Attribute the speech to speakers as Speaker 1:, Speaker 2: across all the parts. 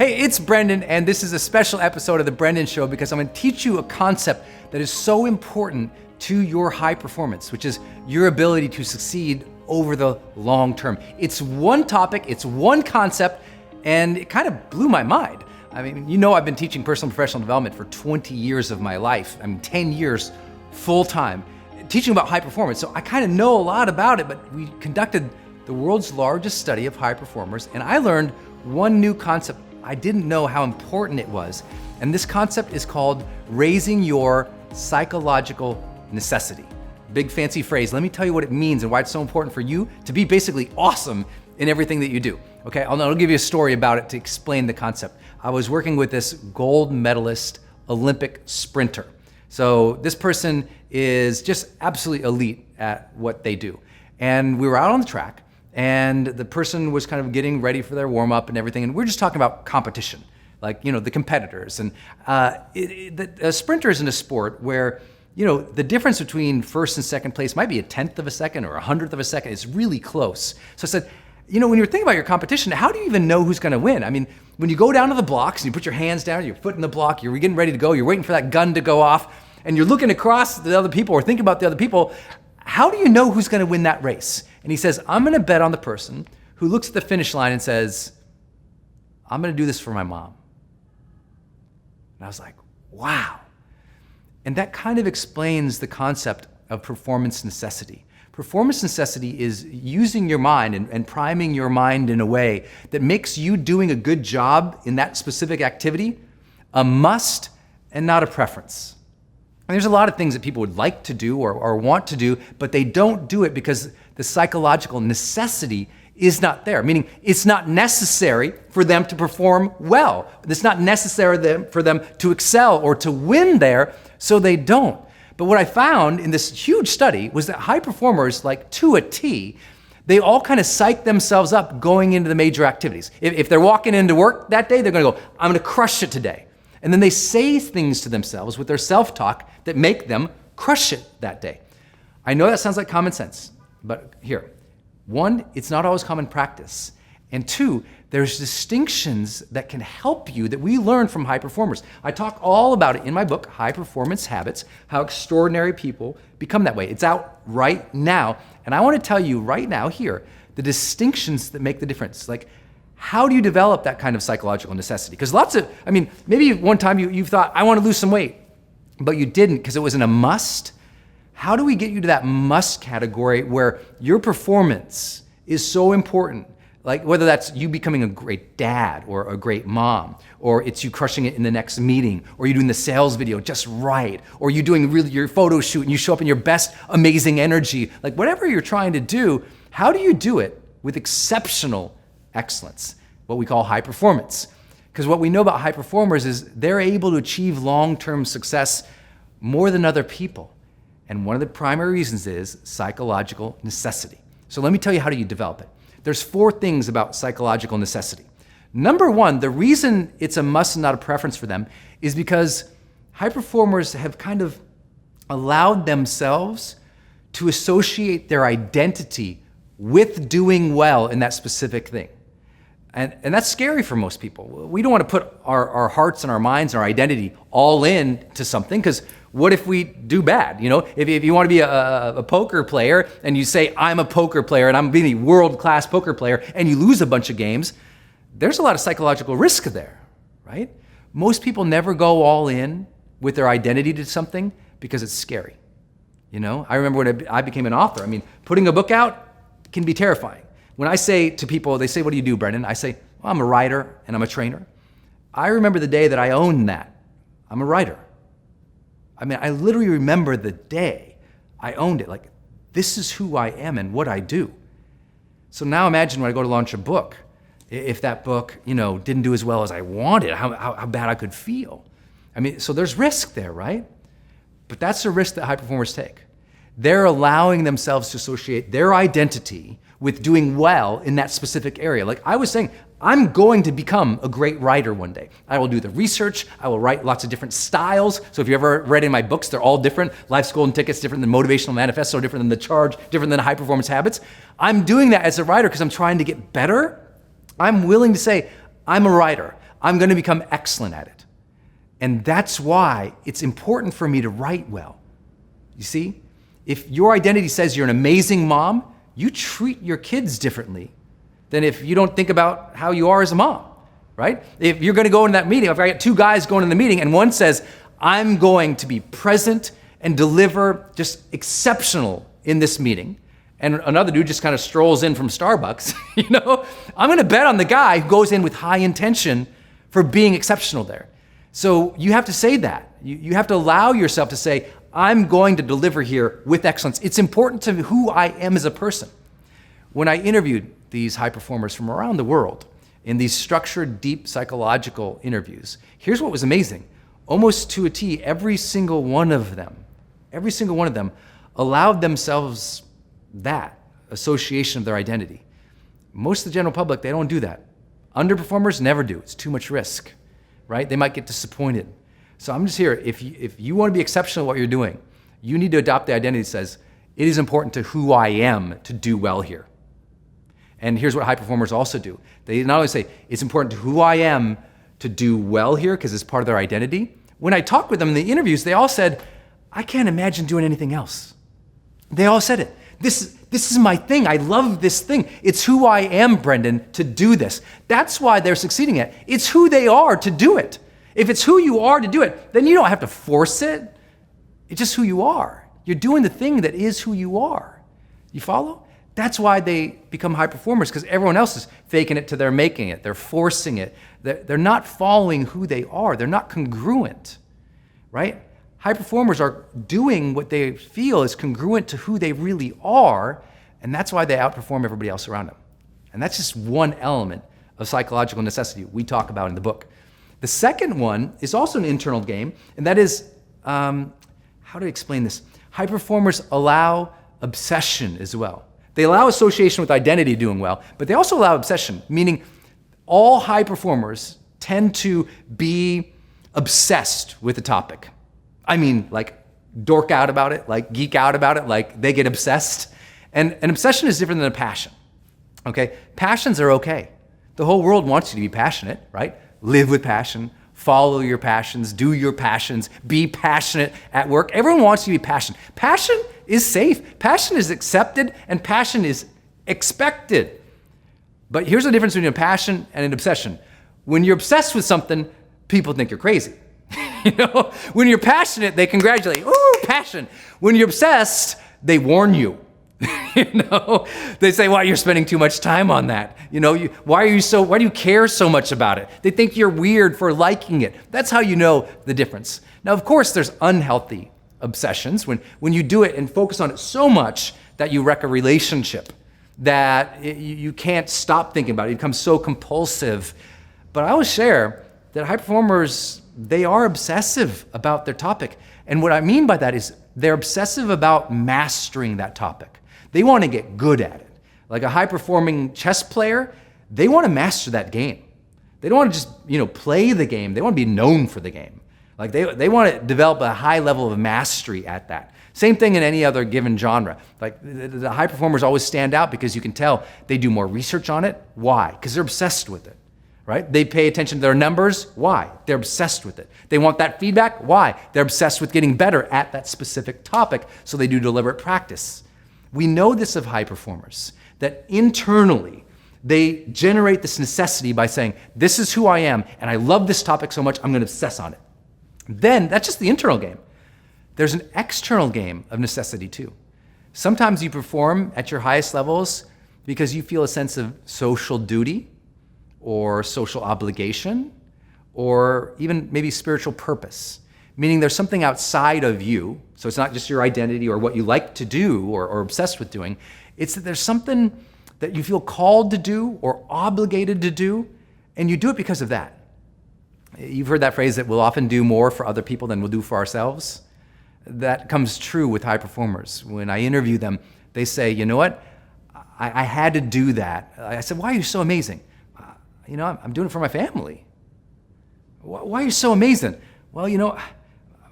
Speaker 1: Hey, it's Brendon, and this is a special episode of The Brendon Show because I'm gonna teach you a concept that is so important to your high performance, which is your ability to succeed over the long term. It's one topic, it's one concept, and it kind of blew my mind. I mean, you know I've been teaching personal and professional development for 20 years of my life. 10 years full time, teaching about high performance. So I kind of know a lot about it, but we conducted the world's largest study of high performers, and I learned one new concept I didn't know how important it was. And this concept is called raising your psychological necessity. Big fancy phrase. Let me tell you what it means and why it's so important for you to be basically awesome in everything that you do. Okay, I'll give you a story about it to explain the concept. I was working with this gold medalist Olympic sprinter. So this person is just absolutely elite at what they do. And we were out on the track, and the person was kind of getting ready for their warm-up and everything, and we're just talking about competition, like, you know, the competitors. And a sprinter is in a sport where, you know, the difference between first and second place might be a tenth of a second or a hundredth of a second. It's really close. So I said, you know, when you're thinking about your competition, how do you even know who's gonna win? I mean, when you go down to the blocks and you put your hands down, your foot in the block, you're getting ready to go, you're waiting for that gun to go off, and you're looking across the other people or thinking about the other people, how do you know who's gonna win that race? And he says, I'm gonna bet on the person who looks at the finish line and says, I'm gonna do this for my mom. And I was like, wow. And that kind of explains the concept of performance necessity. Performance necessity is using your mind and priming your mind in a way that makes you doing a good job in that specific activity a must and not a preference. And there's a lot of things that people would like to do or want to do, but they don't do it because the psychological necessity is not there, meaning it's not necessary for them to perform well. It's not necessary for them to excel or to win there, so they don't. But what I found in this huge study was that high performers, like to a T, they all kind of psych themselves up going into the major activities. If they're walking into work that day, they're gonna go, I'm gonna crush it today. And then they say things to themselves with their self-talk that make them crush it that day. I know that sounds like common sense, but here, one, it's not always common practice. And two, there's distinctions that can help you that we learn from high performers. I talk all about it in my book, High Performance Habits, how extraordinary people become that way. It's out right now. And I want to tell you right now here, the distinctions that make the difference. Like, how do you develop that kind of psychological necessity? Because maybe one time you thought, I want to lose some weight, but you didn't because it wasn't a must. How do we get you to that must category where your performance is so important? Like whether that's you becoming a great dad or a great mom, or it's you crushing it in the next meeting, or you doing the sales video just right, or you doing really your photo shoot and you show up in your best amazing energy. Like whatever you're trying to do, how do you do it with exceptional excellence, what we call high performance? Because what we know about high performers is they're able to achieve long-term success more than other people. And one of the primary reasons is psychological necessity. So let me tell you how do you develop it. There's 4 things about psychological necessity. Number 1, the reason it's a must and not a preference for them is because high performers have kind of allowed themselves to associate their identity with doing well in that specific thing. And that's scary for most people. We don't want to put our hearts and our minds and our identity all in to something, because what if we do bad? You know, if you want to be a poker player and you say, I'm a poker player and I'm being a world-class poker player, and you lose a bunch of games, there's a lot of psychological risk there, right? Most people never go all in with their identity to something because it's scary. You know, I remember when I became an author, putting a book out can be terrifying. When I say to people, they say, what do you do, Brendon? I say, well, I'm a writer and I'm a trainer. I remember the day that I owned that. I'm a writer. I literally remember the day I owned it. Like, this is who I am and what I do. So now imagine when I go to launch a book, if that book, didn't do as well as I wanted, how bad I could feel. So there's risk there, right? But that's the risk that high performers take. They're allowing themselves to associate their identity with doing well in that specific area. Like I was saying, I'm going to become a great writer one day. I will do the research, I will write lots of different styles. So if you ever read in my books, they're all different. Life's Golden Ticket's different than Motivational Manifesto, different than The Charge, different than High Performance Habits. I'm doing that as a writer because I'm trying to get better. I'm willing to say, I'm a writer. I'm going to become excellent at it. And that's why it's important for me to write well. You see, if your identity says you're an amazing mom, you treat your kids differently than if you don't think about how you are as a mom, right? If you're going to go into that meeting, if I get two guys going in the meeting and one says, I'm going to be present and deliver just exceptional in this meeting, and another dude just kind of strolls in from Starbucks, I'm going to bet on the guy who goes in with high intention for being exceptional there. So you have to say that. You have to allow yourself to say, I'm going to deliver here with excellence. It's important to who I am as a person. When I interviewed these high performers from around the world in these structured, deep psychological interviews, here's what was amazing. Almost to a T, every single one of them allowed themselves that association of their identity. Most of the general public, they don't do that. Underperformers never do. It's too much risk, right? They might get disappointed. So I'm just here, if you want to be exceptional at what you're doing, you need to adopt the identity that says, it is important to who I am to do well here. And here's what high performers also do. They not only say, it's important to who I am to do well here, because it's part of their identity. When I talked with them in the interviews, they all said, I can't imagine doing anything else. They all said it. This is my thing. I love this thing. It's who I am, Brendon, to do this. That's why they're succeeding at it. It's who they are to do it. If it's who you are to do it, then you don't have to force it. It's just who you are. You're doing the thing that is who you are. You follow? That's why they become high performers, because everyone else is faking it till they're making it. They're forcing it. They're not following who they are. They're not congruent, right? High performers are doing what they feel is congruent to who they really are, and that's why they outperform everybody else around them. And that's just one element of psychological necessity we talk about in the book. The second one is also an internal game, and that is, how to explain this? High performers allow obsession as well. They allow association with identity doing well, but they also allow obsession, meaning all high performers tend to be obsessed with a topic. I mean, like dork out about it, like geek out about it, like they get obsessed. And an obsession is different than a passion, okay? Passions are okay. The whole world wants you to be passionate, right? Live with passion, follow your passions, do your passions, be passionate at work. Everyone wants you to be passionate. Passion is safe, passion is accepted, and passion is expected. But here's the difference between a passion and an obsession. When you're obsessed with something, people think you're crazy. When you're passionate, they congratulate. Ooh, passion. When you're obsessed, they warn you. They say, "Well, you're spending too much time on that. Why do you care so much about it?" They think you're weird for liking it. That's how you know the difference. Now, of course, there's unhealthy obsessions when you do it and focus on it so much that you wreck a relationship, that you can't stop thinking about it. It becomes so compulsive. But I always share that high performers, they are obsessive about their topic. And what I mean by that is they're obsessive about mastering that topic. They want to get good at it. Like a high-performing chess player, they want to master that game. They don't want to just, play the game. They want to be known for the game. Like they want to develop a high level of mastery at that. Same thing in any other given genre. Like the high performers always stand out because you can tell they do more research on it. Why? Because they're obsessed with it. Right? They pay attention to their numbers. Why? They're obsessed with it. They want that feedback. Why? They're obsessed with getting better at that specific topic, so they do deliberate practice. We know this of high performers, that internally they generate this necessity by saying, this is who I am, and I love this topic so much, I'm going to obsess on it. Then that's just the internal game. There's an external game of necessity too. Sometimes you perform at your highest levels because you feel a sense of social duty, or social obligation, or even maybe spiritual purpose, meaning there's something outside of you. So it's not just your identity or what you like to do or obsessed with doing. It's that there's something that you feel called to do or obligated to do, and you do it because of that. You've heard that phrase that we'll often do more for other people than we'll do for ourselves. That comes true with high performers. When I interview them, they say, you know what? I had to do that. I said, why are you so amazing? I'm doing it for my family. Why are you so amazing? Well,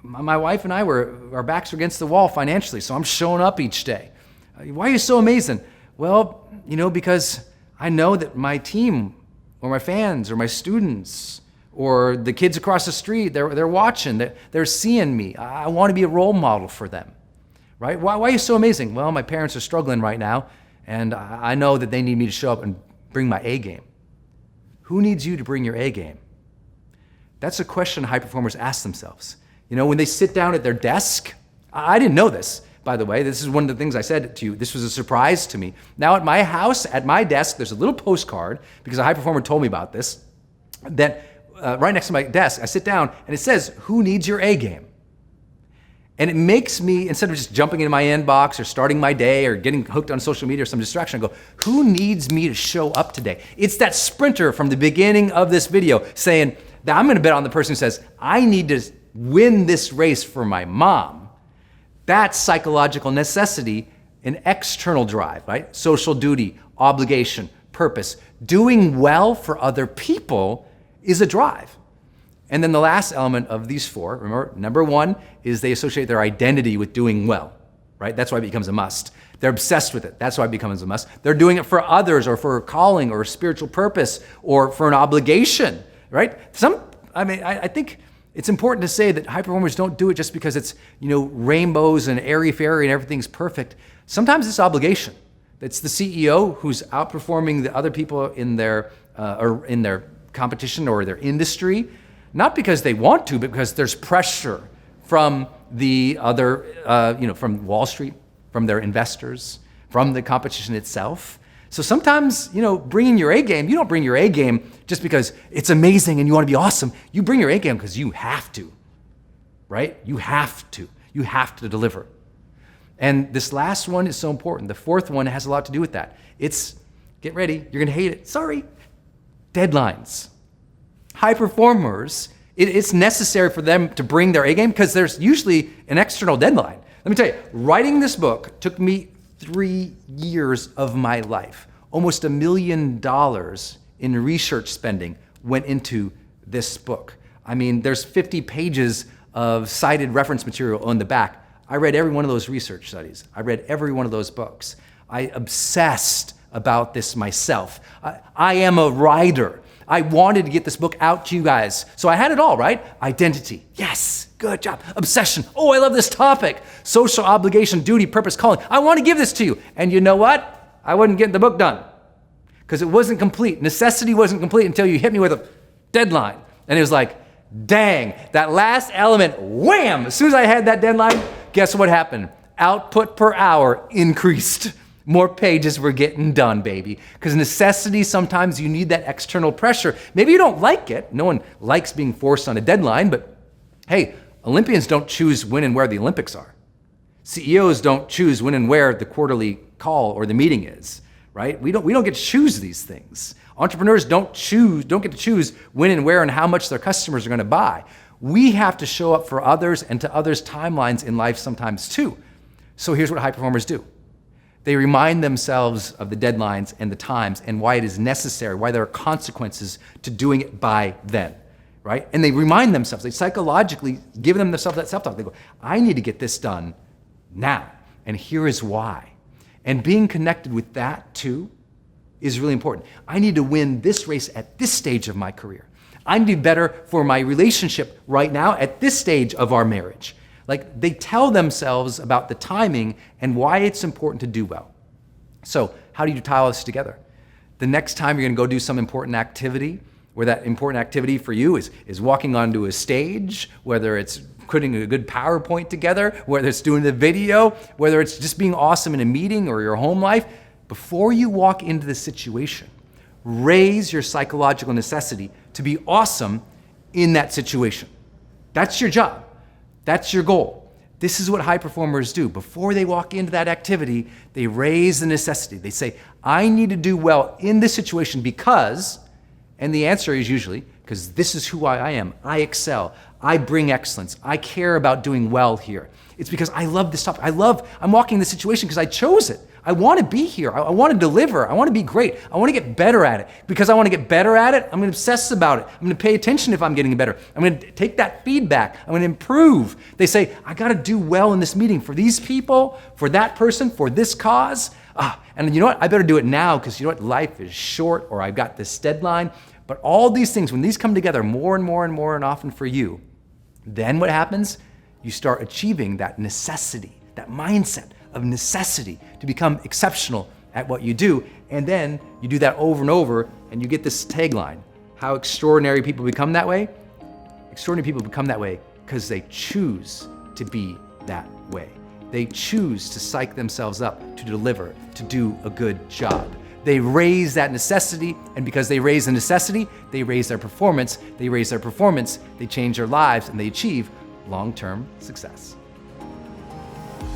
Speaker 1: my wife and our backs are against the wall financially, so I'm showing up each day. Why are you so amazing? Well, because I know that my team or my fans or my students or the kids across the street, they're watching, they're seeing me. I want to be a role model for them, right? Why are you so amazing? Well, my parents are struggling right now, and I know that they need me to show up and bring my A game. Who needs you to bring your A game? That's a question high performers ask themselves. When they sit down at their desk, I didn't know this, by the way. This is one of the things I said to you. This was a surprise to me. Now at my house, at my desk, there's a little postcard, because a high performer told me about this, that right next to my desk, I sit down and it says, who needs your A game? And it makes me, instead of just jumping into my inbox or starting my day or getting hooked on social media or some distraction, I go, who needs me to show up today? It's that sprinter from the beginning of this video saying that I'm gonna bet on the person who says, I need to win this race for my mom. That's psychological necessity, an external drive, right? Social duty, obligation, purpose. Doing well for other people is a drive. And then the last element of these four, remember, number one is they associate their identity with doing well, right? That's why it becomes a must. They're obsessed with it. That's why it becomes a must. They're doing it for others or for a calling or a spiritual purpose or for an obligation, right? I think it's important to say that high performers don't do it just because it's, rainbows and airy-fairy and everything's perfect. Sometimes it's obligation. It's the CEO who's outperforming the other people in their competition or their industry, not because they want to, but because there's pressure from the other, from Wall Street, from their investors, from the competition itself. So sometimes, bringing your A game, you don't bring your A game just because it's amazing and you want to be awesome. You bring your A game because you have to, right? You have to deliver. And this last one is so important. The fourth one has a lot to do with that. It's, get ready, you're going to hate it. Sorry. Deadlines. High performers, it's necessary for them to bring their A game because there's usually an external deadline. Let me tell you, writing this book took me 3 years of my life. Almost $1 million in research spending went into this book. There's 50 pages of cited reference material on the back. I read every one of those research studies. I read every one of those books. I obsessed about this myself. I am a writer. I wanted to get this book out to you guys. So I had it all, right? Identity, yes, good job. Obsession, oh, I love this topic. Social obligation, duty, purpose, calling. I want to give this to you. And you know what? I wasn't getting the book done because it wasn't complete. Necessity wasn't complete until you hit me with a deadline. And it was like, dang, that last element, wham! As soon as I had that deadline, guess what happened? Output per hour increased. More pages were getting done, baby. Because necessity, sometimes you need that external pressure. Maybe you don't like it. No one likes being forced on a deadline, but hey, Olympians don't choose when and where the Olympics are. CEOs don't choose when and where the quarterly call or the meeting is, right? We don't get to choose these things. Entrepreneurs don't get to choose when and where and how much their customers are going to buy. We have to show up for others and to others' timelines in life sometimes too. So here's what high performers do. They remind themselves of the deadlines and the times and why it is necessary, why there are consequences to doing it by then, right? And they remind themselves, they psychologically give themselves that self-talk. They go, I need to get this done now, and here is why. And being connected with that too is really important. I need to win this race at this stage of my career. I need to be better for my relationship right now at this stage of our marriage. Like they tell themselves about the timing and why it's important to do well. So how do you tie all this together? The next time you're gonna go do some important activity, where that important activity for you is walking onto a stage, whether it's putting a good PowerPoint together, whether it's doing the video, whether it's just being awesome in a meeting or your home life, before you walk into the situation, raise your psychological necessity to be awesome in that situation. That's your job. That's your goal. This is what high performers do. Before they walk into that activity, they raise the necessity. They say, I need to do well in this situation because, and the answer is usually, because this is who I am. I excel. I bring excellence. I care about doing well here. It's because I love this topic. I'm walking this situation because I chose it. I want to be here. I want to deliver. I want to be great. I want to get better at it. Because I want to get better at it, I'm going to obsess about it. I'm going to pay attention if I'm getting better. I'm going to take that feedback. I'm going to improve. They say, I got to do well in this meeting for these people, for that person, for this cause. And you know what? I better do it now because you know what? Life is short or I've got this deadline. But all these things, when these come together more and more and more and often for you, then what happens? You start achieving that necessity, that mindset of necessity to become exceptional at what you do. And then you do that over and over, and you get this tagline: how extraordinary people become that way? Extraordinary people become that way because they choose to be that way. They choose to psych themselves up to deliver, to do a good job. They raise that necessity, and because they raise the necessity, they raise their performance. They raise their performance, they change their lives, and they achieve long-term success.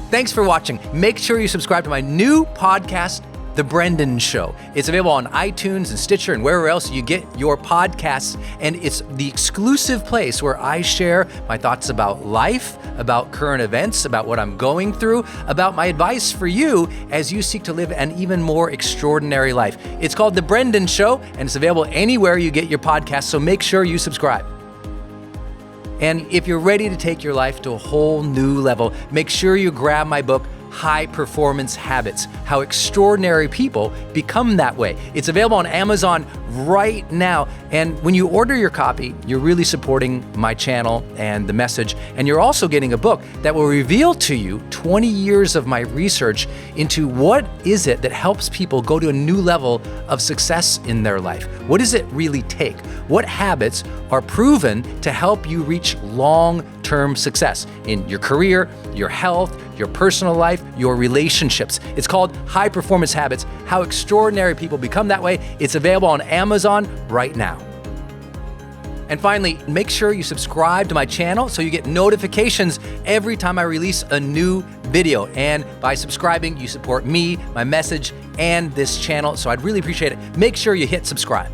Speaker 1: Thanks for watching. Make sure you subscribe to my new podcast, The Brendon Show. It's available on iTunes and Stitcher and wherever else you get your podcasts. And it's the exclusive place where I share my thoughts about life, about current events, about what I'm going through, about my advice for you as you seek to live an even more extraordinary life. It's called The Brendon Show, and it's available anywhere you get your podcasts, so make sure you subscribe. And if you're ready to take your life to a whole new level, make sure you grab my book, High Performance Habits, How Extraordinary People Become That Way. It's available on Amazon right now. And when you order your copy, you're really supporting my channel and the message. And you're also getting a book that will reveal to you 20 years of my research into what is it that helps people go to a new level of success in their life. What does it really take? What habits are proven to help you reach long-term success in your career, your health, your personal life, your relationships? It's called High Performance Habits, How Extraordinary People Become That Way. It's available on Amazon right now. And finally, make sure you subscribe to my channel so you get notifications every time I release a new video. And by subscribing, you support me, my message, and this channel. So I'd really appreciate it. Make sure you hit subscribe.